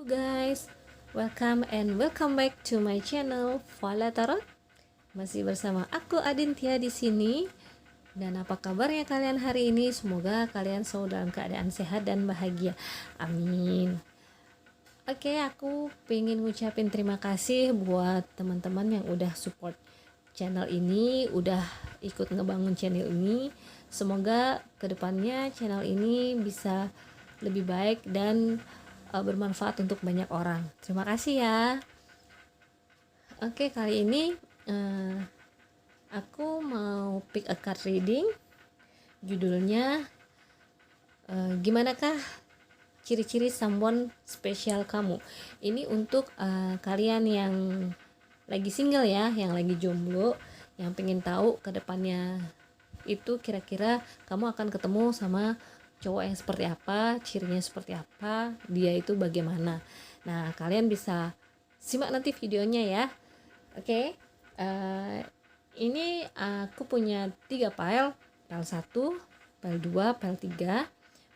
Guys, welcome back to my channel Fala Tarot. Masih bersama aku Adintia di sini. Dan apa kabarnya kalian hari ini? Semoga kalian selalu dalam keadaan sehat dan bahagia. Amin. Oke, aku pengen ngucapin terima kasih buat teman-teman yang udah support channel ini, udah ikut ngebangun channel ini. Semoga kedepannya channel ini bisa lebih baik dan bermanfaat untuk banyak orang. Terima kasih ya. Oke, kali ini aku mau pick a card reading. Judulnya gimanakah ciri-ciri someone spesial kamu. Ini untuk kalian yang lagi single ya, yang lagi jomblo, yang pengen tahu ke depannya itu kira-kira kamu akan ketemu sama cowok yang seperti apa, cirinya seperti apa, dia itu bagaimana. Nah, kalian bisa simak nanti videonya ya. Oke, ini aku punya 3 file, file 1, file 2, file 3.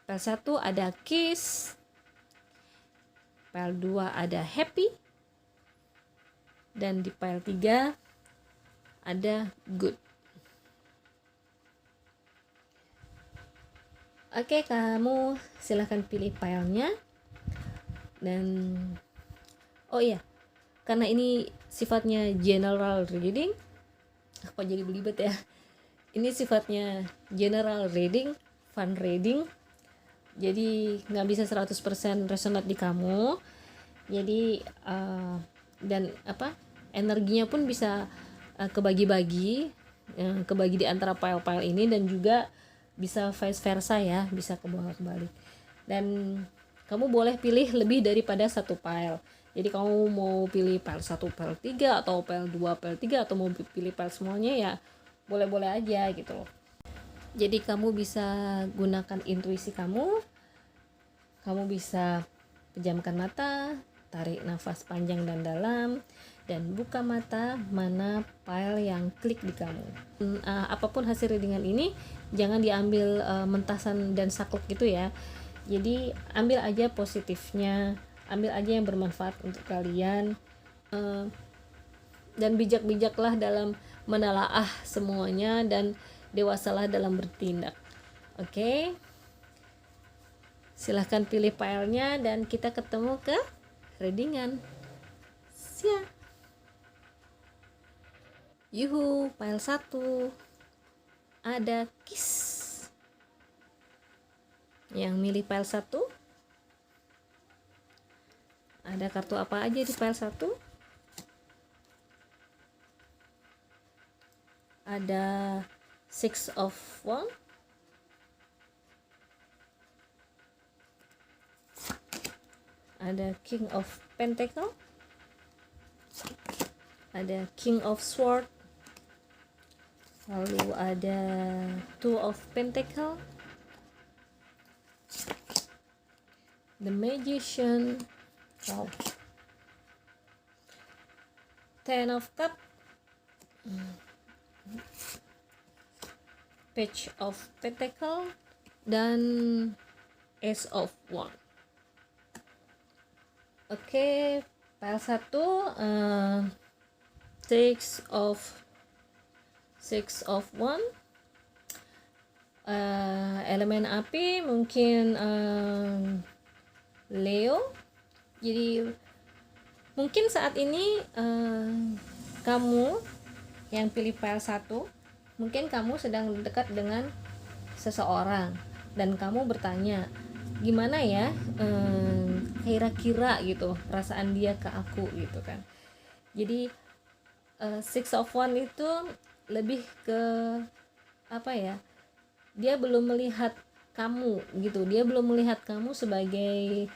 File 1 ada kiss, file 2 ada happy, dan di file 3 ada good. Oke, kamu silahkan pilih filenya. Dan oh iya, karena ini sifatnya general reading, kok jadi belibet ya. Ini sifatnya general reading, fun reading, jadi nggak bisa 100% resonate di kamu. Jadi dan energinya pun bisa kebagi-bagi di antara file-file ini, dan juga bisa vice versa ya, bisa kebalik. Dan kamu boleh pilih lebih daripada satu file. Jadi kamu mau pilih file 1, file 3, atau file 2, file 3, atau mau pilih file semuanya ya boleh-boleh aja gitu loh. Jadi kamu bisa gunakan intuisi kamu bisa pejamkan mata, tarik nafas panjang dan dalam, dan buka mata mana file yang klik di kamu. Apapun hasil readingan ini jangan diambil mentasan dan saklek gitu ya. Jadi ambil aja positifnya, ambil aja yang bermanfaat untuk kalian, dan bijak-bijaklah dalam menelaah semuanya, dan dewasalah dalam bertindak. Oke, silahkan pilih filenya dan kita ketemu ke readingan. Siap. Yuhu, file 1 ada kiss. Yang milih file 1 ada kartu apa aja di file 1? Ada Six of Wands, ada King of Pentacle, ada King of Sword, lalu ada Two of Pentacle, The Magician, wow, Ten of Cups, Page of Pentacle, dan Ace of Wands. Oke, file 1 Six of Wands, elemen api mungkin Leo. Jadi mungkin saat ini kamu yang pilih file 1, mungkin kamu sedang dekat dengan seseorang dan kamu bertanya, gimana ya kira-kira gitu perasaan dia ke aku gitu kan. Jadi Six of Wands itu lebih ke apa ya, dia belum melihat kamu gitu, dia belum melihat kamu sebagai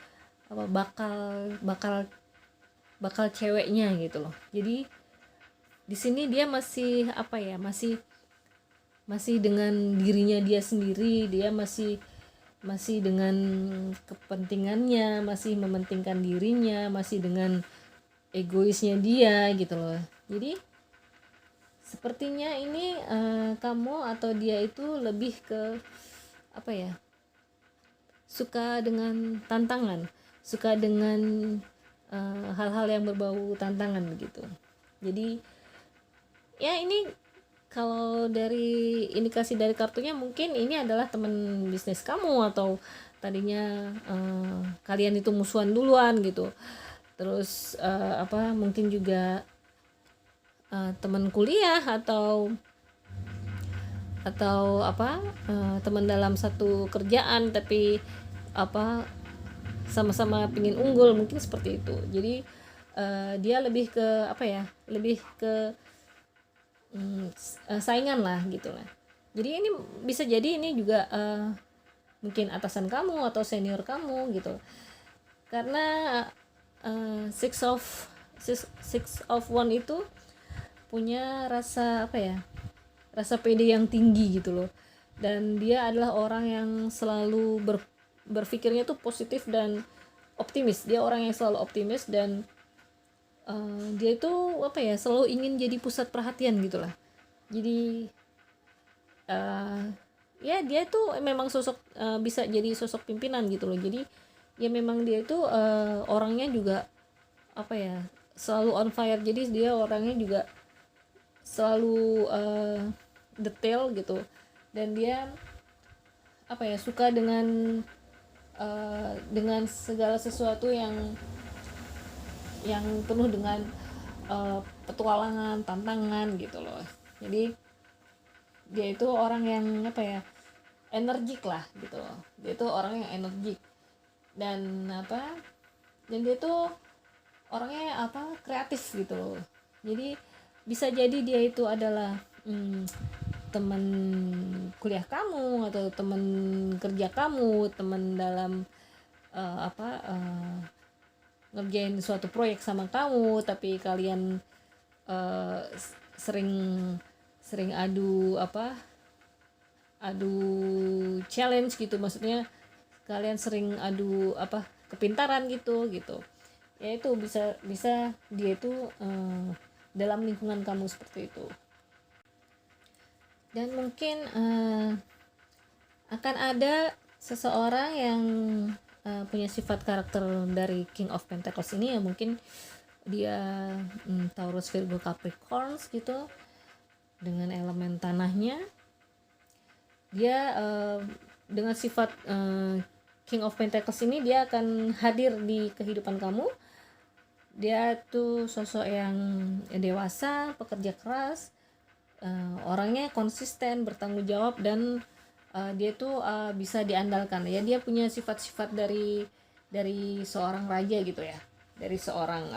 bakal ceweknya gitu loh. Jadi di sini dia masih masih dengan dirinya dia sendiri, dia masih dengan kepentingannya, masih mementingkan dirinya, masih dengan egoisnya dia gitu loh. Jadi sepertinya ini kamu atau dia itu lebih ke suka dengan tantangan, suka dengan hal-hal yang berbau tantangan begitu. Jadi ya ini kalau dari indikasi dari kartunya mungkin ini adalah teman bisnis kamu, atau tadinya kalian itu musuhan duluan gitu. Terus mungkin juga teman kuliah atau teman dalam satu kerjaan, tapi sama-sama pingin unggul, mungkin seperti itu. Jadi dia lebih ke lebih ke saingan lah gitu lah. Jadi ini bisa jadi ini juga mungkin atasan kamu atau senior kamu gitu, karena six of one itu punya rasa rasa pede yang tinggi gitu loh, dan dia adalah orang yang selalu berpikirnya tuh positif dan optimis. Dia orang yang selalu optimis, dan dia itu selalu ingin jadi pusat perhatian gitulah. Jadi ya dia itu memang sosok bisa jadi sosok pimpinan gitu loh. Jadi ya memang dia itu orangnya juga selalu on fire. Jadi dia orangnya juga selalu detail gitu, dan dia suka dengan segala sesuatu yang penuh dengan petualangan, tantangan gitu loh. Jadi dia itu orang yang energik lah gitu loh. Dia itu orang yang energik, dan dia itu orangnya kreatif gitu loh. Jadi bisa jadi dia itu adalah teman kuliah kamu, atau teman kerja kamu, teman dalam ngerjain suatu proyek sama kamu, tapi kalian sering adu challenge gitu. Maksudnya kalian sering adu kepintaran gitu. Ya itu bisa dia itu dalam lingkungan kamu seperti itu. Dan mungkin akan ada seseorang yang punya sifat karakter dari King of Pentacles ini, ya mungkin dia Taurus, Virgo, Capricorn gitu, dengan elemen tanahnya. Dia dengan sifat King of Pentacles ini, dia akan hadir di kehidupan kamu. Dia tuh sosok yang dewasa, pekerja keras, orangnya konsisten, bertanggung jawab, dan dia tuh bisa diandalkan ya. Dia punya sifat-sifat dari seorang raja gitu ya, dari seorang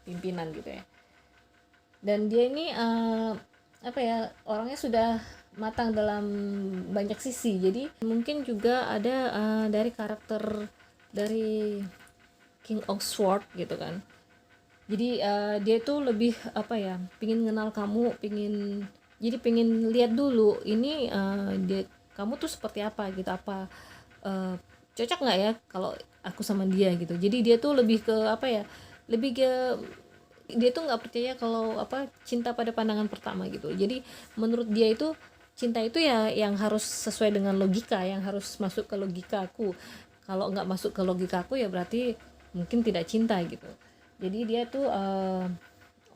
pimpinan gitu ya. Dan dia ini orangnya sudah matang dalam banyak sisi. Jadi mungkin juga ada dari karakter dari King of Swords gitu kan. Jadi dia tuh lebih pingin kenal kamu, pingin lihat dulu ini kamu tuh seperti apa gitu, cocok nggak ya kalau aku sama dia gitu. Jadi dia tuh lebih ke lebih ke dia tuh nggak percaya kalau cinta pada pandangan pertama gitu. Jadi menurut dia itu cinta itu ya yang harus sesuai dengan logika, yang harus masuk ke logika aku. Kalau nggak masuk ke logika aku ya berarti mungkin tidak cinta gitu. Jadi dia tuh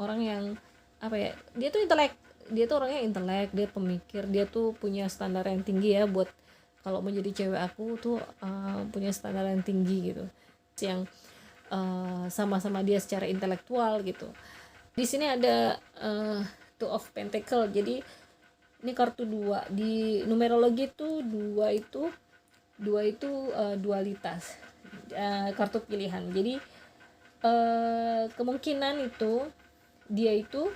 orang yang dia tuh dia tuh orangnya intelek, dia pemikir, dia tuh punya standar yang tinggi ya. Buat kalau mau jadi cewek aku tuh punya standar yang tinggi gitu, yang sama-sama dia secara intelektual gitu. Di sini ada Two of Pentacle. Jadi ini kartu 2 di numerologi tuh. Dua itu dualitas, kartu pilihan. Jadi kemungkinan itu dia itu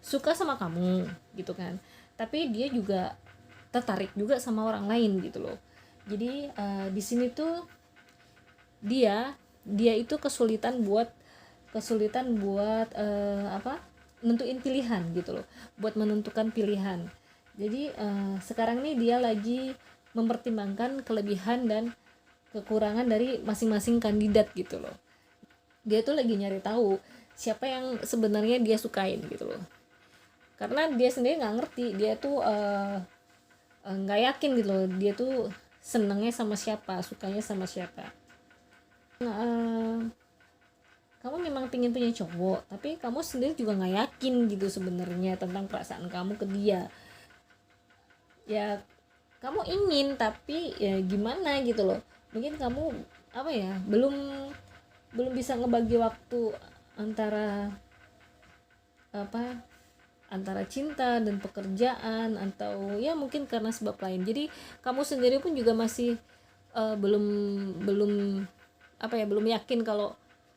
suka sama kamu gitu kan, tapi dia juga tertarik juga sama orang lain gitu loh. Jadi di sini tuh dia itu kesulitan buat nentuin pilihan gitu loh, buat menentukan pilihan. Jadi sekarang nih dia lagi mempertimbangkan kelebihan dan kekurangan dari masing-masing kandidat gitu loh. Dia tuh lagi nyari tahu siapa yang sebenarnya dia sukain gitu loh, karena dia sendiri nggak ngerti, dia tuh nggak yakin gitu loh, dia tuh senengnya sama siapa, sukanya sama siapa. eh, kamu memang pengen punya cowok, tapi kamu sendiri juga nggak yakin gitu sebenarnya tentang perasaan kamu ke dia. Ya kamu ingin, tapi ya gimana gitu loh, mungkin kamu apa ya, belum belum bisa ngebagi waktu antara apa, antara cinta dan pekerjaan, atau ya mungkin karena sebab lain. Jadi kamu sendiri pun juga masih belum belum apa ya, belum yakin kalau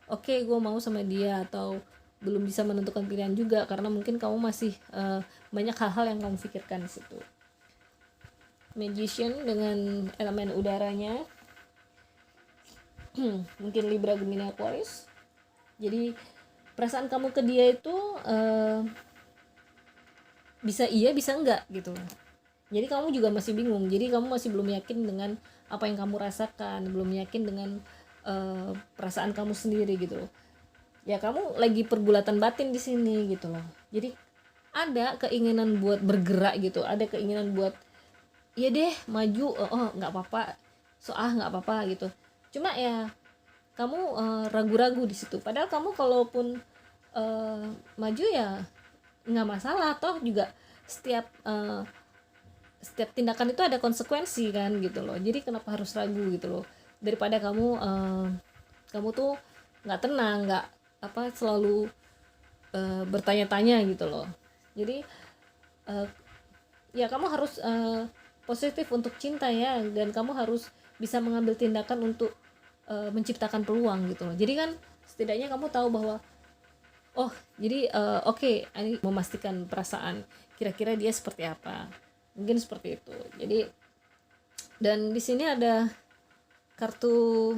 oke, gue mau sama dia, atau belum bisa menentukan pilihan juga karena mungkin kamu masih banyak hal-hal yang kamu pikirkan di situ. Magician dengan elemen udaranya, mungkin Libra, Gemini, Aquarius. Jadi perasaan kamu ke dia itu bisa iya bisa enggak gitu. Jadi kamu juga masih bingung, jadi kamu masih belum yakin dengan apa yang kamu rasakan, belum yakin dengan perasaan kamu sendiri gitu loh. Ya kamu lagi pergulatan batin di sini gitu loh. Jadi ada keinginan buat bergerak gitu, ada keinginan buat ya deh maju, oh nggak apa-apa, nggak apa-apa gitu. Cuma ya kamu ragu-ragu di situ. Padahal kamu kalaupun maju ya nggak masalah, toh juga setiap tindakan itu ada konsekuensi kan gitu loh. Jadi kenapa harus ragu gitu loh, daripada kamu tuh nggak tenang, nggak apa, selalu bertanya-tanya gitu loh. Jadi ya kamu harus positif untuk cinta ya, dan kamu harus bisa mengambil tindakan untuk menciptakan peluang gitu loh. Jadi kan setidaknya kamu tahu bahwa oh jadi oke, ini memastikan perasaan kira-kira dia seperti apa, mungkin seperti itu. Jadi dan di sini ada kartu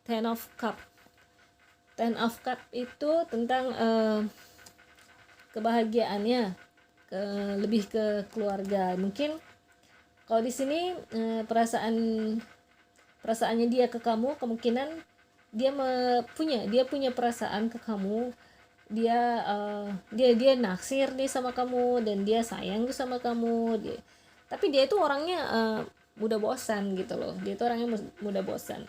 Ten of Cup. Ten of Cup itu tentang kebahagiaannya, lebih ke keluarga. Mungkin kalau di sini perasaannya dia ke kamu, kemungkinan dia punya perasaan ke kamu. Dia naksir nih sama kamu, dan dia sayang tuh sama kamu. Tapi dia itu orangnya mudah bosan gitu loh. Dia itu orangnya mudah bosan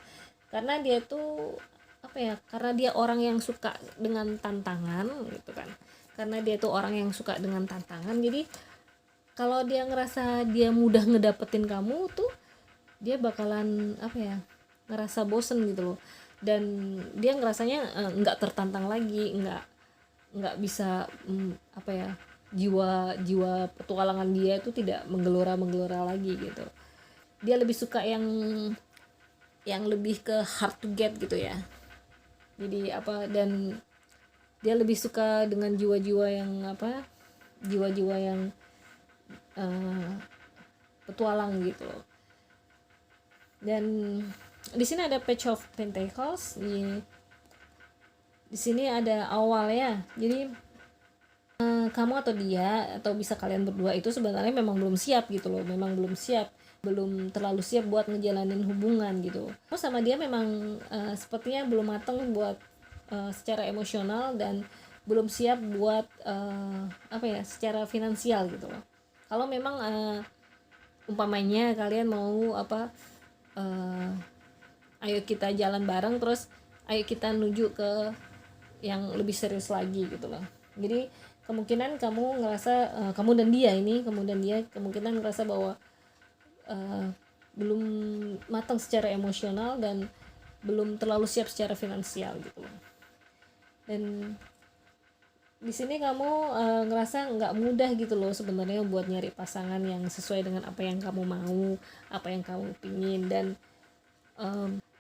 karena dia tuh apa ya, karena dia orang yang suka dengan tantangan gitu kan. Karena dia tuh orang yang suka dengan tantangan, jadi kalau dia ngerasa dia mudah ngedapetin kamu tuh, dia bakalan apa ya, ngerasa bosen gitu loh. Dan dia ngerasanya nggak tertantang lagi, nggak bisa apa ya, jiwa petualangan dia itu tidak menggelora lagi gitu. Dia lebih suka yang lebih ke hard to get gitu ya. Jadi apa, dan dia lebih suka dengan jiwa-jiwa yang apa, jiwa-jiwa yang petualang gitu loh. Dan di sini ada Page of Pentacles, di sini ada awal ya. Jadi kamu atau dia, atau bisa kalian berdua itu sebenarnya memang belum siap gitu loh, memang belum siap, belum terlalu siap buat ngejalanin hubungan gitu. Kamu sama dia memang sepertinya belum matang buat secara emosional, dan belum siap buat apa ya, secara finansial gitu loh. Kalau memang umpamanya kalian mau apa, ayo kita jalan bareng, terus ayo kita menuju ke yang lebih serius lagi gitu loh. Jadi kemungkinan kamu ngerasa kamu dan dia kemungkinan ngerasa bahwa belum matang secara emosional, dan belum terlalu siap secara finansial gitu loh. Dan di sini kamu ngerasa nggak mudah gitu loh sebenarnya buat nyari pasangan yang sesuai dengan apa yang kamu mau, apa yang kamu pingin, dan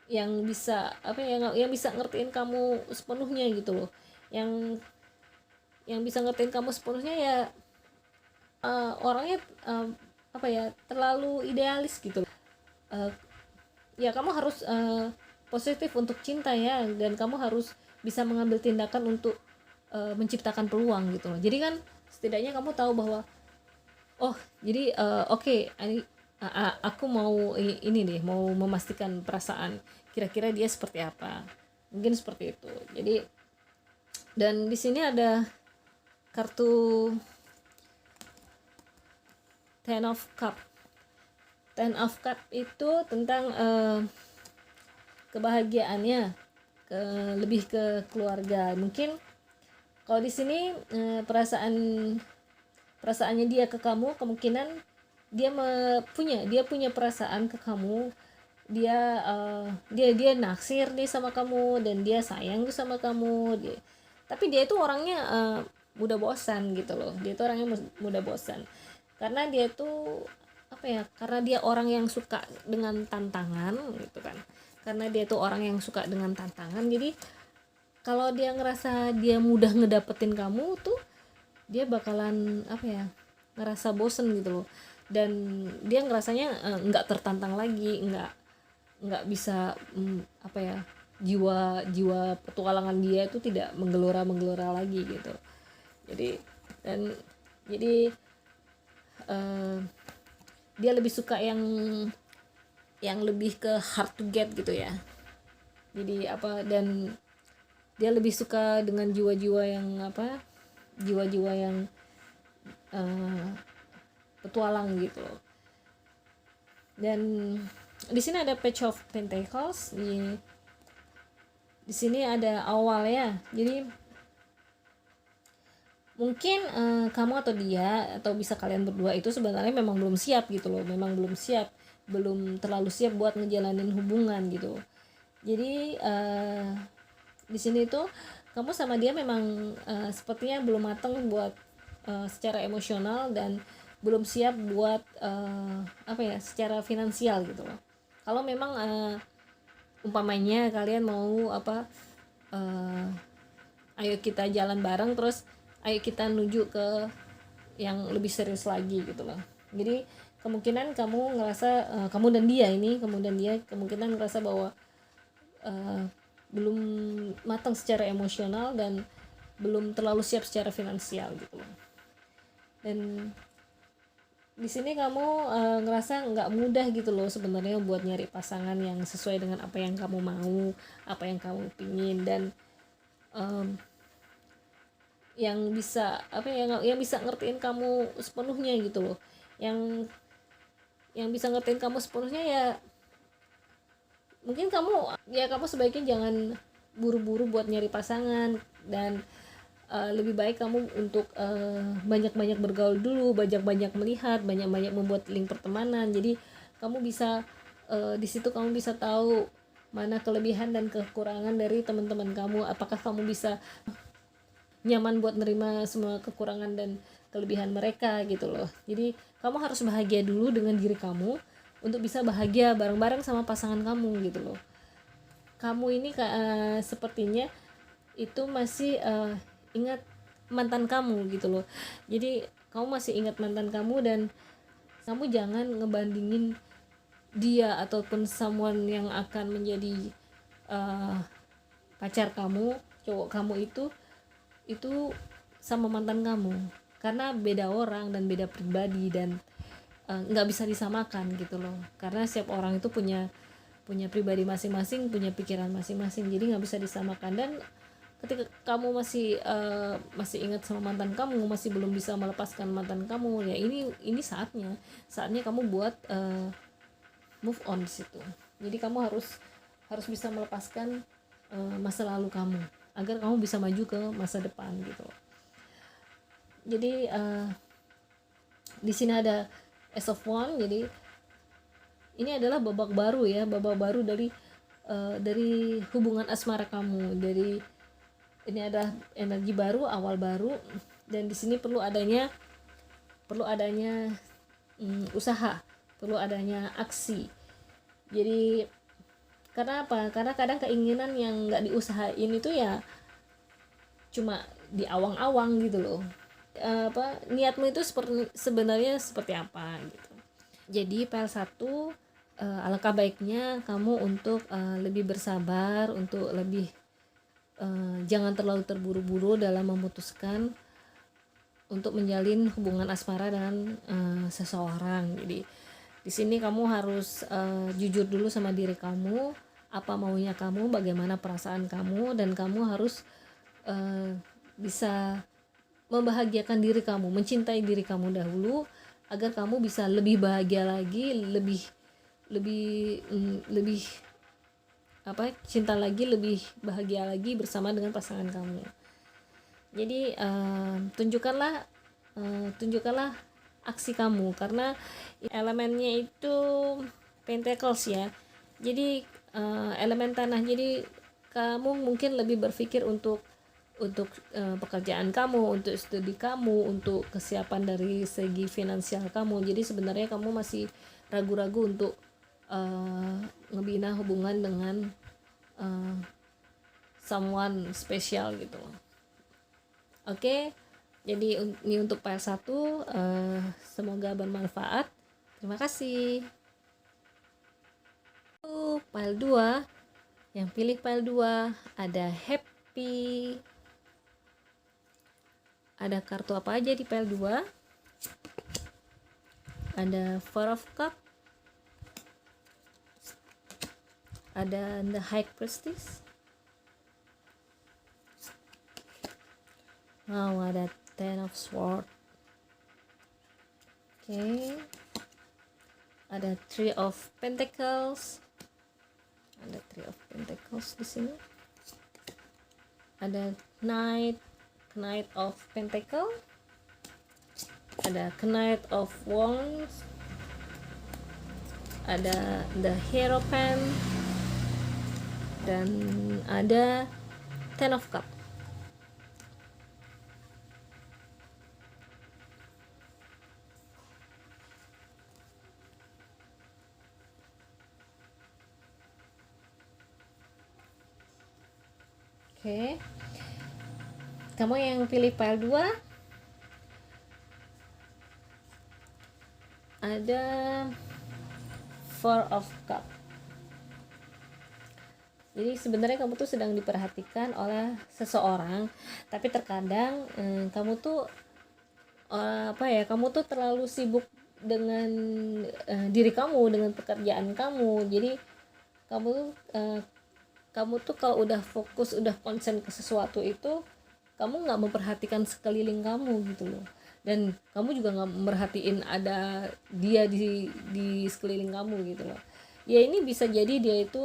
yang bisa apa ya, yang bisa ngertiin kamu sepenuhnya gitu loh. Yang bisa ngertiin kamu sepenuhnya ya orangnya apa ya, terlalu idealis gitu loh. Ya kamu harus positif untuk cinta ya, dan kamu harus bisa mengambil tindakan untuk menciptakan peluang gitu loh. Jadi kan setidaknya kamu tahu bahwa oh jadi oke, aku mau ini deh, mau memastikan perasaan kira-kira dia seperti apa, mungkin seperti itu. Jadi dan di sini ada kartu Ten of Cup. Ten of Cup itu tentang kebahagiaannya, lebih ke keluarga. Mungkin kalau di sini perasaannya dia ke kamu, kemungkinan dia punya perasaan ke kamu. Dia naksir nih sama kamu, dan dia sayang tuh sama kamu. Tapi dia itu orangnya mudah bosan gitu loh. Dia itu orangnya mudah bosan karena dia tuh karena dia orang yang suka dengan tantangan gitu kan. Karena dia tuh orang yang suka dengan tantangan, jadi kalau dia ngerasa dia mudah ngedapetin kamu tuh, dia bakalan ngerasa bosen gitu loh. Dan dia ngerasanya nggak tertantang lagi, nggak bisa jiwa petualangan dia itu tidak menggelora lagi gitu. Jadi dia lebih suka yang lebih ke hard to get gitu ya. Jadi dan dia lebih suka dengan jiwa-jiwa yang petualang gitu loh. Dan di sini ada Page of Pentacles. Di sini ada awal ya. Jadi mungkin kamu atau dia, atau bisa kalian berdua itu sebenarnya memang belum siap gitu loh. Belum terlalu siap buat ngejalanin hubungan gitu. Jadi di sini tuh kamu sama dia memang sepertinya belum matang buat secara emosional, dan belum siap buat secara finansial gitu loh. Kalau memang umpamanya kalian mau ayo kita jalan bareng, terus ayo kita menuju ke yang lebih serius lagi gitu loh. Jadi kemungkinan kamu ngerasa kamu dan dia kemungkinan ngerasa bahwa belum matang secara emosional dan belum terlalu siap secara finansial gitu loh. Dan di sini kamu ngerasa nggak mudah gitu loh sebenarnya buat nyari pasangan yang sesuai dengan apa yang kamu mau, apa yang kamu pingin, dan yang bisa yang bisa ngertiin kamu sepenuhnya gitu loh. Yang bisa ngertiin kamu sepenuhnya ya mungkin kamu sebaiknya jangan buru-buru buat nyari pasangan, dan lebih baik kamu untuk banyak-banyak bergaul dulu, banyak-banyak melihat, banyak-banyak membuat link pertemanan. Jadi kamu bisa di situ kamu bisa tahu mana kelebihan dan kekurangan dari teman-teman kamu, apakah kamu bisa nyaman buat nerima semua kekurangan dan kelebihan mereka gitu loh. Jadi kamu harus bahagia dulu dengan diri kamu untuk bisa bahagia bareng-bareng sama pasangan kamu gitu loh. Kamu ini sepertinya itu masih ingat mantan kamu gitu loh. Jadi kamu masih ingat mantan kamu, dan kamu jangan ngebandingin dia ataupun someone yang akan menjadi pacar kamu, cowok kamu itu sama mantan kamu, karena beda orang dan beda pribadi, dan nggak bisa disamakan gitu loh. Karena setiap orang itu punya pribadi masing-masing, punya pikiran masing-masing, jadi nggak bisa disamakan. Dan ketika kamu masih ingat sama mantan kamu, masih belum bisa melepaskan mantan kamu, ya ini saatnya kamu buat move on di situ. Jadi kamu harus bisa melepaskan masa lalu kamu agar kamu bisa maju ke masa depan gitu. Jadi di sini ada Ace of Wands. Jadi ini adalah babak baru dari hubungan asmara kamu. Dari ini adalah energi baru, awal baru, dan di sini perlu adanya usaha, perlu adanya aksi. Jadi karena apa? Karena kadang keinginan yang nggak diusahain itu ya cuma di awang-awang gitu loh. Niatmu itu sebenarnya seperti apa gitu. Jadi PL1 alangkah baiknya kamu untuk lebih bersabar, untuk lebih jangan terlalu terburu-buru dalam memutuskan untuk menjalin hubungan asmara dengan seseorang. Jadi di sini kamu harus jujur dulu sama diri kamu, apa maunya kamu, bagaimana perasaan kamu, dan kamu harus bisa membahagiakan diri kamu, mencintai diri kamu dahulu agar kamu bisa lebih bahagia lagi, lebih cinta lagi, lebih bahagia lagi bersama dengan pasangan kamu. Jadi tunjukkanlah aksi kamu, karena elemennya itu Pentacles ya. Jadi elemen tanah. Jadi kamu mungkin lebih berpikir untuk pekerjaan kamu, untuk studi kamu, untuk kesiapan dari segi finansial kamu. Jadi sebenarnya kamu masih ragu-ragu untuk ngebina hubungan dengan someone spesial gitu. Oke, jadi ini untuk file 1, semoga bermanfaat. Terima kasih. File 2, yang pilih file 2 ada happy. Ada kartu apa aja di file 2? Ada Four of Cups, ada The High Priestess, ada Ten of Swords. Oke. Ada Three of Pentacles. Ada Three of Pentacles di sini. Ada Knight of Pentacles. Ada Knight of Wands. Ada The Hierophant. Dan ada Ten of Cups. Oke. Kamu yang pilih file 2 ada Four of Cups. Jadi sebenarnya kamu tuh sedang diperhatikan oleh seseorang, tapi terkadang kamu tuh kamu tuh terlalu sibuk dengan diri kamu, dengan pekerjaan kamu. Jadi kamu tuh kalau udah fokus, udah konsen ke sesuatu itu, kamu nggak memperhatikan sekeliling kamu gitu loh. Dan kamu juga nggak merhatiin ada dia di sekeliling kamu gitu loh. Ya ini bisa jadi dia itu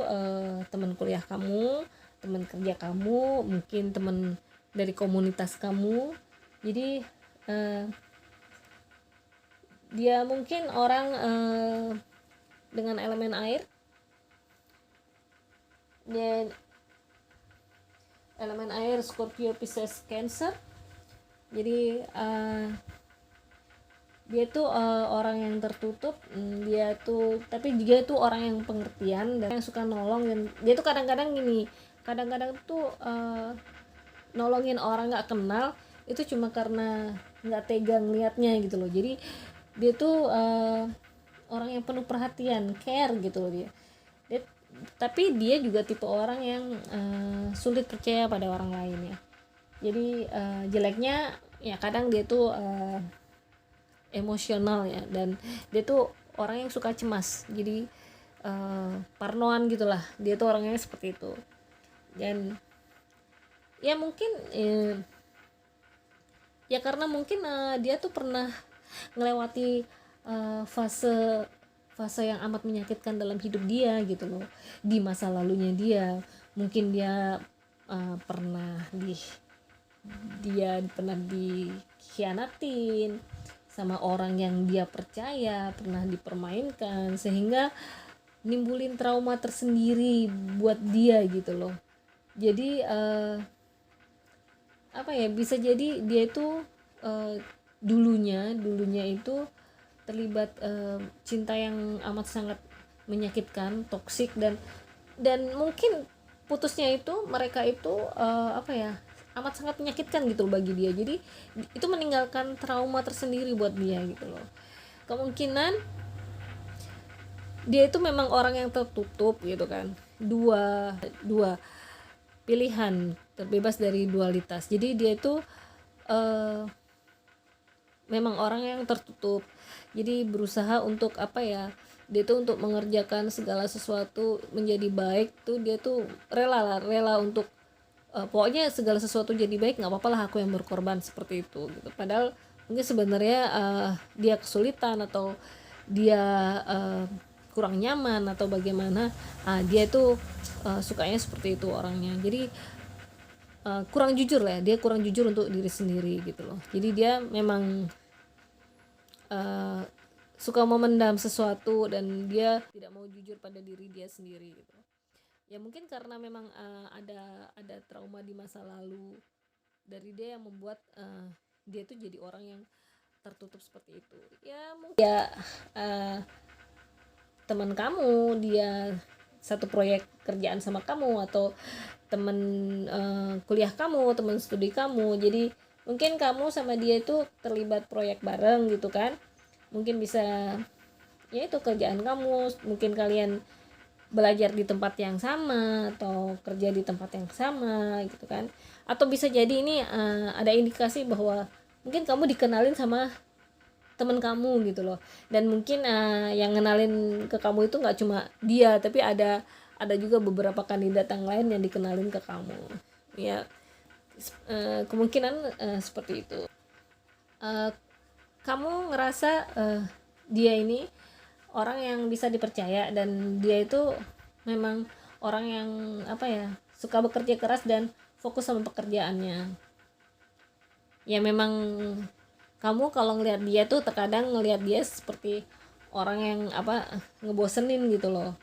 teman kuliah kamu, teman kerja kamu, mungkin teman dari komunitas kamu. Jadi dia mungkin orang dengan elemen air. Dan elemen air Scorpio, Pisces, Cancer. Jadi dia tuh orang yang tertutup, tapi dia tuh orang yang pengertian dan yang suka nolong. Dan dia tuh kadang-kadang tuh nolongin orang nggak kenal itu cuma karena nggak tega ngeliatnya gitu loh. Jadi dia tuh orang yang penuh perhatian, care gitu loh dia. Tapi dia juga tipe orang yang sulit percaya pada orang lain ya. Jadi jeleknya ya kadang dia tuh emosional ya, dan dia tuh orang yang suka cemas. Jadi parnoan gitulah. Dia tuh orangnya seperti itu. Dan ya mungkin ya karena mungkin dia tuh pernah ngelewati fase yang amat menyakitkan dalam hidup dia gitu loh, di masa lalunya dia. Mungkin dia pernah dikhianatin sama orang yang dia percaya, pernah dipermainkan, sehingga nimbulin trauma tersendiri buat dia gitu loh. Jadi bisa jadi dia itu dulunya itu terlibat cinta yang amat sangat menyakitkan, toksik, dan mungkin putusnya itu mereka itu amat sangat menyakitkan gitu loh bagi dia. Jadi itu meninggalkan trauma tersendiri buat dia gitu loh. Kemungkinan dia itu memang orang yang tertutup gitu kan, dua pilihan, terbebas dari dualitas. Jadi dia itu memang orang yang tertutup. Jadi berusaha untuk dia tuh untuk mengerjakan segala sesuatu menjadi baik tuh. Dia tuh rela untuk pokoknya segala sesuatu jadi baik, nggak apa-apa lah aku yang berkorban, seperti itu gitu. Padahal mungkin sebenarnya dia kesulitan, atau dia kurang nyaman atau bagaimana, dia tuh sukanya seperti itu orangnya. Jadi kurang jujur lah, dia kurang jujur untuk diri sendiri gitu loh. Jadi dia memang suka memendam sesuatu dan dia tidak mau jujur pada diri dia sendiri gitu. Ya mungkin karena memang ada trauma di masa lalu dari dia yang membuat dia tuh jadi orang yang tertutup seperti itu. Ya mungkin ya teman kamu, dia satu proyek kerjaan sama kamu, atau teman kuliah kamu, teman studi kamu. Jadi mungkin kamu sama dia itu terlibat proyek bareng gitu kan. Mungkin bisa ya itu kerjaan kamu, mungkin kalian belajar di tempat yang sama atau kerja di tempat yang sama gitu kan. Atau bisa jadi ini ada indikasi bahwa mungkin kamu dikenalin sama teman kamu gitu loh. Dan mungkin yang ngenalin ke kamu itu nggak cuma dia, tapi ada juga beberapa kandidat yang lain yang dikenalin ke kamu. Ya kemungkinan seperti itu. Kamu ngerasa dia ini orang yang bisa dipercaya dan dia itu memang orang yang suka bekerja keras dan fokus sama pekerjaannya. Ya memang kamu kalau ngelihat dia tuh terkadang ngelihat dia seperti orang yang ngebosenin gitu loh.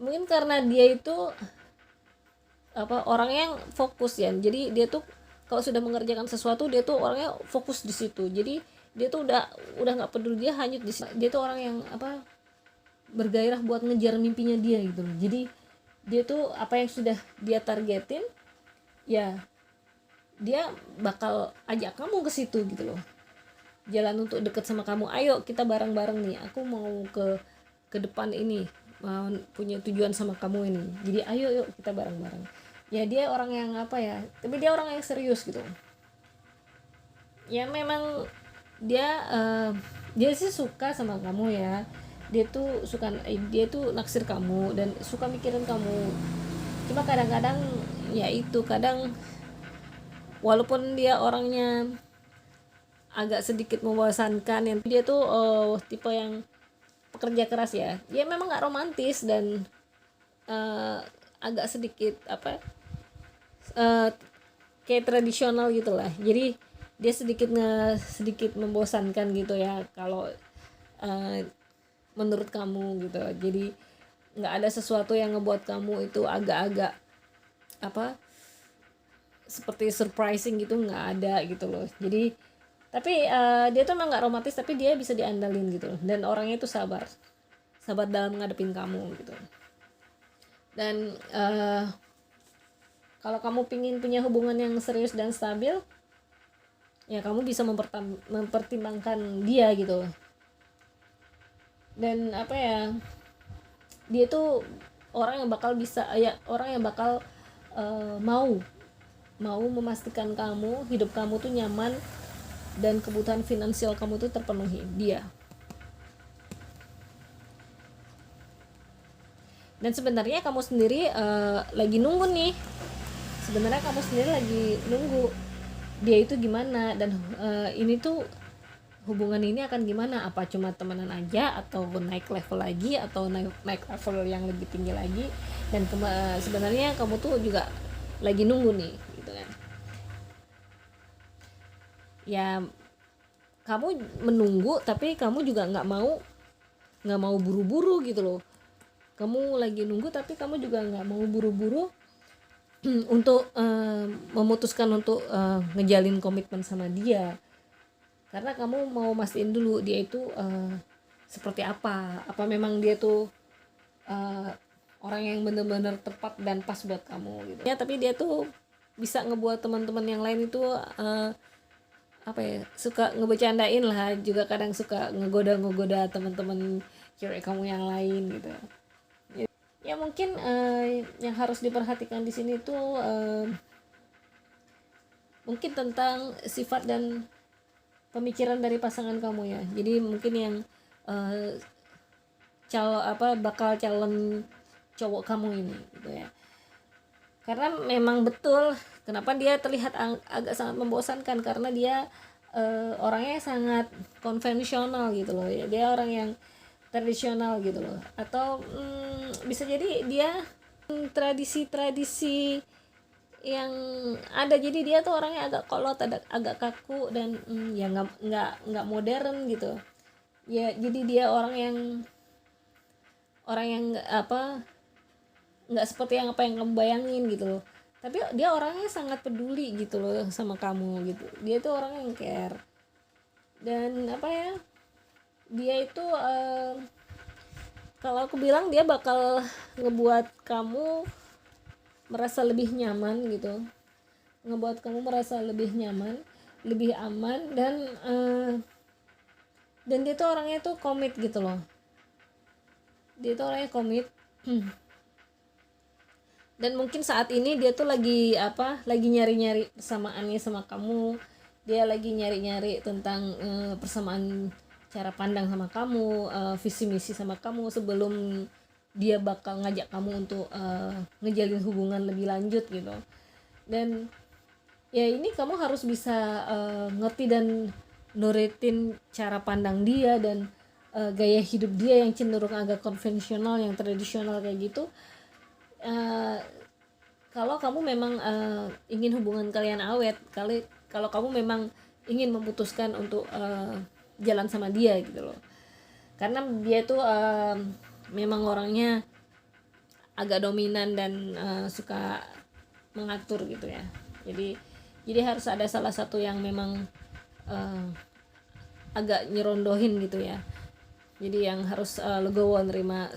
Mungkin karena dia itu orang yang fokus ya. Jadi dia tuh kalau sudah mengerjakan sesuatu dia tuh orangnya fokus di situ. Jadi dia tuh udah nggak peduli, dia hanyut di situ. Dia tuh orang yang bergairah buat ngejar mimpinya dia gitu loh. Jadi dia tuh apa yang sudah dia targetin ya dia bakal ajak kamu ke situ gitu loh. Jalan untuk deket sama kamu, ayo kita bareng-bareng nih, aku mau ke depan ini, mau punya tujuan sama kamu ini, jadi ayo yuk kita bareng-bareng. Ya dia orang yang tapi dia orang yang serius gitu. Ya memang dia sih suka sama kamu ya, dia tuh naksir kamu dan suka mikirin kamu. Cuma kadang-kadang ya itu, kadang walaupun dia orangnya agak sedikit membosankan, yang dia tuh tipe yang pekerja keras ya. Dia memang nggak romantis dan agak sedikit kayak tradisional gitulah. Jadi dia sedikit membosankan gitu ya kalau menurut kamu gitu. Jadi nggak ada sesuatu yang ngebuat kamu itu agak-agak seperti surprising gitu, nggak ada gitu loh. Jadi tapi dia tuh emang nggak romantis, tapi dia bisa diandalin gitu loh. Dan orangnya itu sabar dalam ngadepin kamu gitu. Dan kalau kamu pingin punya hubungan yang serius dan stabil, ya kamu bisa mempertimbangkan dia gitu. Dan dia tuh orang yang bakal mau memastikan hidup kamu tuh nyaman dan kebutuhan finansial kamu tuh terpenuhi. Dia. Dan sebenarnya kamu sendiri lagi nunggu nih. Sebenarnya kamu sendiri lagi nunggu dia itu gimana, dan ini tuh hubungan ini akan gimana, apa cuma temenan aja atau naik level lagi, atau naik level yang lebih tinggi lagi. Dan sebenarnya kamu tuh juga lagi nunggu nih gitu kan. Ya kamu menunggu, tapi kamu juga nggak mau buru-buru gitu loh. Kamu lagi nunggu tapi kamu juga nggak mau buru-buru untuk memutuskan untuk ngejalin komitmen sama dia, karena kamu mau mastiin dulu dia itu seperti apa memang dia tuh orang yang benar-benar tepat dan pas buat kamu gitu ya. Tapi dia tuh bisa ngebuat teman-teman yang lain itu suka ngebecandain lah, juga kadang suka ngegoda teman-teman cewek kamu yang lain gitu ya. Mungkin yang harus diperhatikan di sini tuh mungkin tentang sifat dan pemikiran dari pasangan kamu ya. Jadi mungkin yang bakal calon cowok kamu ini gitu ya. Karena memang betul kenapa dia terlihat agak sangat membosankan, karena dia orangnya sangat konvensional gitu loh ya. Dia orang yang tradisional gitu loh, atau bisa jadi dia tradisi-tradisi yang ada, jadi dia tuh orangnya agak kolot, agak kaku, dan ya nggak modern gitu ya. Jadi dia orang yang nggak seperti yang apa yang kamu bayangin gitu loh, tapi dia orangnya sangat peduli gitu loh sama kamu gitu. Dia tuh orang yang care, dan apa ya, dia itu kalau aku bilang dia bakal ngebuat kamu merasa lebih nyaman gitu, ngebuat kamu merasa lebih nyaman, lebih aman, dan dia tuh orangnya tuh komit gitu loh. Dia tuh orangnya komit. Dan mungkin saat ini dia tuh lagi nyari-nyari persamaannya sama kamu. Dia lagi nyari-nyari tentang persamaan cara pandang sama kamu, visi misi sama kamu, sebelum dia bakal ngajak kamu untuk ngejalin hubungan lebih lanjut gitu. Dan ya ini kamu harus bisa ngerti dan nurutin cara pandang dia, dan gaya hidup dia yang cenderung agak konvensional, yang tradisional kayak gitu. Kalau kamu memang ingin hubungan kalian awet, kalau kamu memang ingin memutuskan untuk jalan sama dia gitu loh, karena dia tuh memang orangnya agak dominan dan suka mengatur gitu ya. Jadi harus ada salah satu yang memang agak nyerondohin gitu ya. Jadi yang harus legowo nerima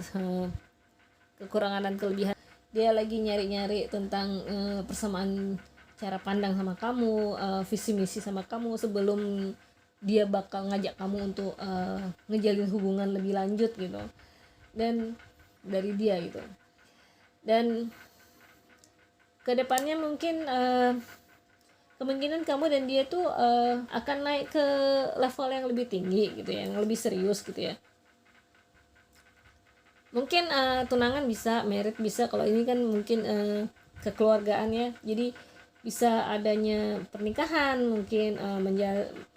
kekurangan dan kelebihan. Dia lagi nyari-nyari tentang persamaan cara pandang sama kamu, visi misi sama kamu, sebelum dia bakal ngajak kamu untuk ngejalin hubungan lebih lanjut gitu. Dan dari dia gitu. Dan kedepannya mungkin kemungkinan kamu dan dia tuh akan naik ke level yang lebih tinggi gitu ya, yang lebih serius gitu ya. Mungkin tunangan bisa, married bisa. Kalau ini kan mungkin kekeluargaan ya, jadi bisa adanya pernikahan, mungkin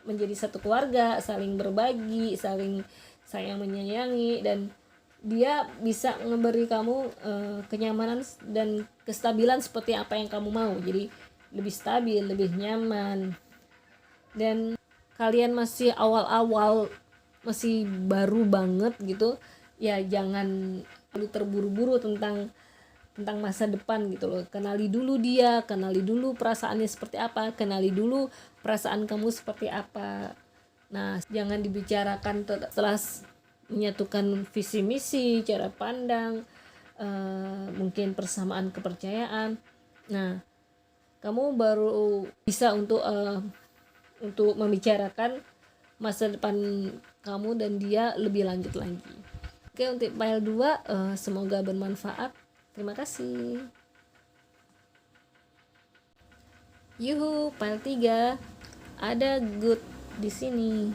menjadi satu keluarga, saling berbagi, saling sayang menyayangi, dan dia bisa memberi kamu kenyamanan dan kestabilan seperti apa yang kamu mau. Jadi lebih stabil, lebih nyaman. Dan kalian masih awal-awal, masih baru banget gitu ya, jangan terlalu terburu-buru tentang masa depan gitu loh. Kenali dulu dia, kenali dulu perasaannya seperti apa, kenali dulu perasaan kamu seperti apa. Nah, jangan dibicarakan setelah menyatukan visi misi, cara pandang, mungkin persamaan kepercayaan. Nah, kamu baru bisa untuk membicarakan masa depan kamu dan dia lebih lanjut lagi. Oke, untuk file 2 semoga bermanfaat. Terima kasih. Yuhu, file 3 ada good di sini.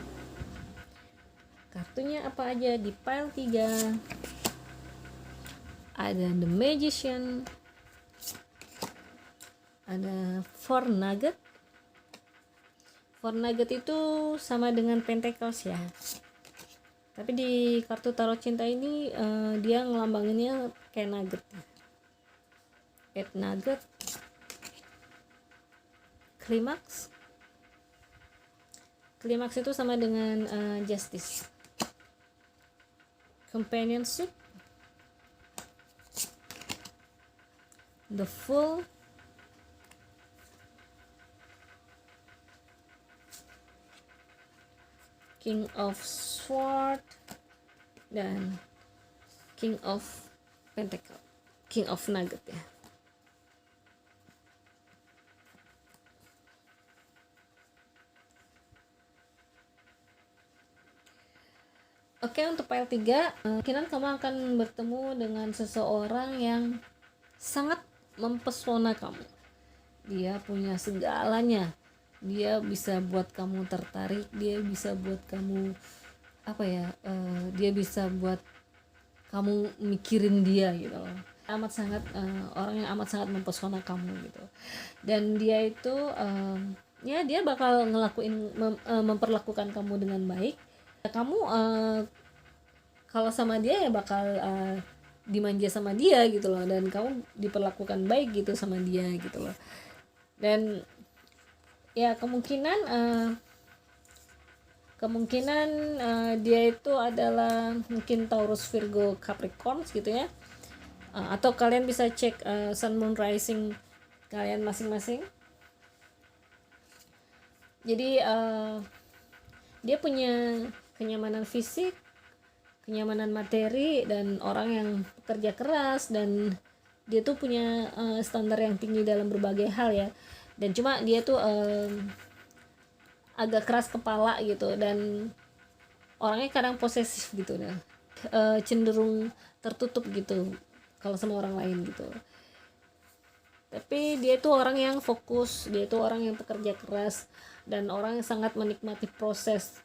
Kartunya apa aja di file 3? Ada The Magician, ada Four Nugget. Four Nugget itu sama dengan Pentacles ya. Tapi di kartu tarot cinta ini dia ngelambanginnya kayak nugget. 8 nugget. Climax. Climax itu sama dengan Justice. Companionship. The Fool. King of Sword dan King of Pentacle, King of Nugget ya. Oke, untuk file 3 kemungkinan kamu akan bertemu dengan seseorang yang sangat mempesona kamu. Dia punya segalanya. Dia bisa buat kamu tertarik, dia bisa buat kamu dia bisa buat kamu mikirin dia gitu loh. Orang yang amat sangat mempesona kamu gitu. Dan dia itu ya dia bakal memperlakukan kamu dengan baik. kalau sama dia ya bakal dimanja sama dia gitu loh, dan kamu diperlakukan baik gitu sama dia gitu loh. Dan ya kemungkinan dia itu adalah mungkin Taurus, Virgo, Capricorn gitu ya. Atau kalian bisa cek Sun, Moon, Rising kalian masing-masing. Jadi dia punya kenyamanan fisik, kenyamanan materi, dan orang yang bekerja keras, dan dia tuh punya standar yang tinggi dalam berbagai hal ya. Dan cuma dia tuh agak keras kepala gitu, dan orangnya kadang posesif gitu, nah cenderung tertutup gitu kalau sama orang lain gitu. Tapi dia itu orang yang fokus, dia itu orang yang pekerja keras, dan orang yang sangat menikmati proses,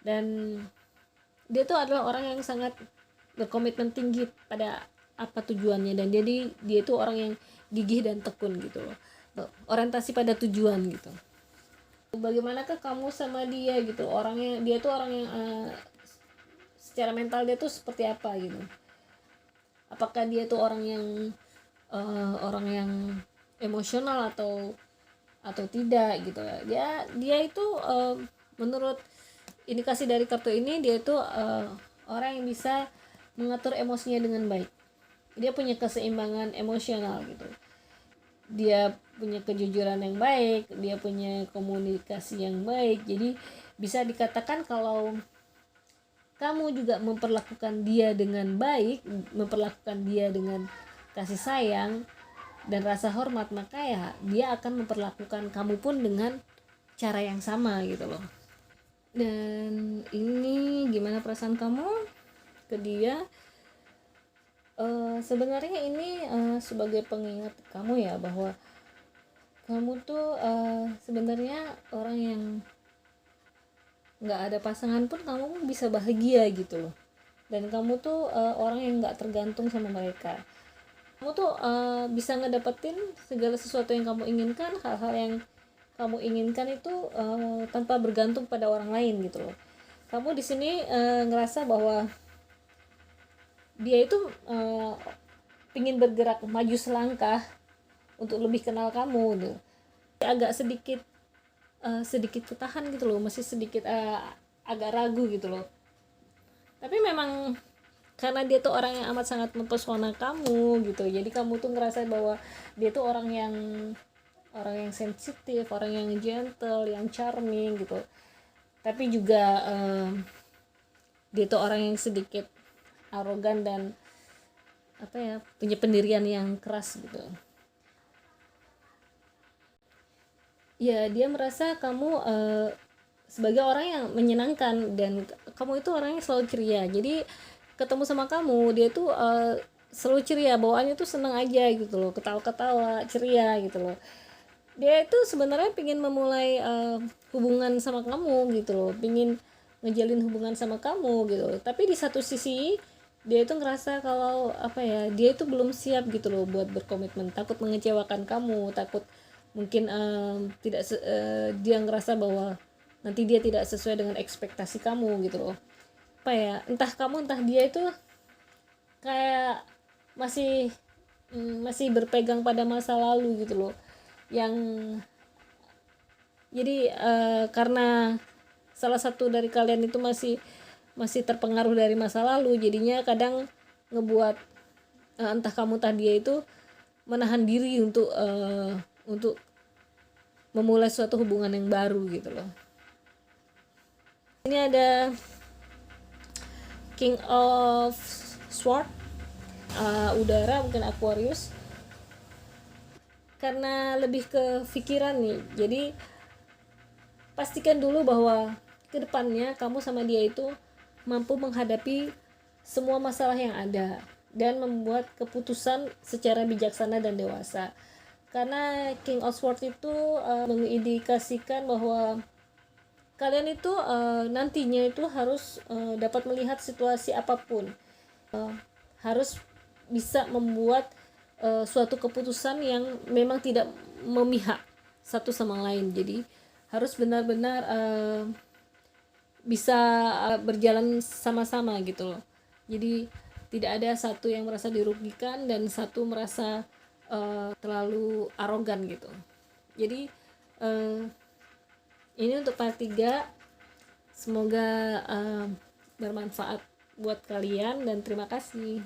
dan dia itu adalah orang yang sangat berkomitmen tinggi pada apa tujuannya, dan jadi dia itu orang yang gigih dan tekun gitu loh, orientasi pada tujuan gitu. Bagaimanakah kamu sama dia gitu, orangnya dia tuh orang yang secara mental dia tuh seperti apa gitu? Apakah dia tuh orang yang emosional atau tidak gitu ya. Dia itu menurut indikasi dari kartu ini, dia itu orang yang bisa mengatur emosinya dengan baik. Dia punya keseimbangan emosional gitu, dia punya kejujuran yang baik, dia punya komunikasi yang baik. Jadi bisa dikatakan kalau kamu juga memperlakukan dia dengan baik, memperlakukan dia dengan kasih sayang dan rasa hormat, maka ya dia akan memperlakukan kamu pun dengan cara yang sama gitu loh. Dan ini gimana perasaan kamu ke dia? Sebenarnya ini sebagai pengingat kamu ya, bahwa kamu tuh sebenarnya orang yang nggak ada pasangan pun kamu bisa bahagia gitu loh, dan kamu tuh orang yang nggak tergantung sama mereka. Kamu tuh bisa ngedapetin segala sesuatu yang kamu inginkan, hal-hal yang kamu inginkan itu tanpa bergantung pada orang lain gitu loh. Kamu di sini ngerasa bahwa dia itu pingin bergerak maju selangkah untuk lebih kenal kamu gitu. Agak sedikit ketahan gitu loh, masih sedikit agak ragu gitu loh. Tapi memang karena dia tuh orang yang amat sangat mempesona kamu gitu, jadi kamu tuh ngerasa bahwa dia tuh orang yang sensitif, orang yang gentle, yang charming gitu. Tapi juga dia tuh orang yang sedikit arogan dan punya pendirian yang keras gitu. Ya, dia merasa kamu sebagai orang yang menyenangkan, dan kamu itu orangnya selalu ceria. Jadi ketemu sama kamu, dia tuh selalu ceria, bawaannya tuh seneng aja gitu loh, ketawa-ketawa, ceria gitu loh. Dia itu sebenarnya pingin memulai hubungan sama kamu gitu loh, pingin ngejalin hubungan sama kamu gitu loh. Tapi di satu sisi dia itu ngerasa kalau dia itu belum siap gitu loh buat berkomitmen, takut mengecewakan kamu, takut mungkin dia ngerasa bahwa nanti dia tidak sesuai dengan ekspektasi kamu gitu loh. Entah kamu entah dia itu kayak masih berpegang pada masa lalu gitu loh, yang jadi karena salah satu dari kalian itu masih terpengaruh dari masa lalu, jadinya kadang ngebuat entah kamu entah dia itu menahan diri untuk memulai suatu hubungan yang baru gitu loh. Ini ada King of Swords, udara, mungkin Aquarius, karena lebih ke pikiran nih. Jadi pastikan dulu bahwa kedepannya kamu sama dia itu mampu menghadapi semua masalah yang ada dan membuat keputusan secara bijaksana dan dewasa. Karena King of Swords itu mengindikasikan bahwa kalian itu nantinya itu harus dapat melihat situasi apapun, harus bisa membuat suatu keputusan yang memang tidak memihak satu sama lain. Jadi harus benar-benar bisa berjalan sama-sama gitu loh. Jadi tidak ada satu yang merasa dirugikan dan satu merasa terlalu arogan gitu. Jadi ini untuk part 3, semoga bermanfaat buat kalian dan terima kasih.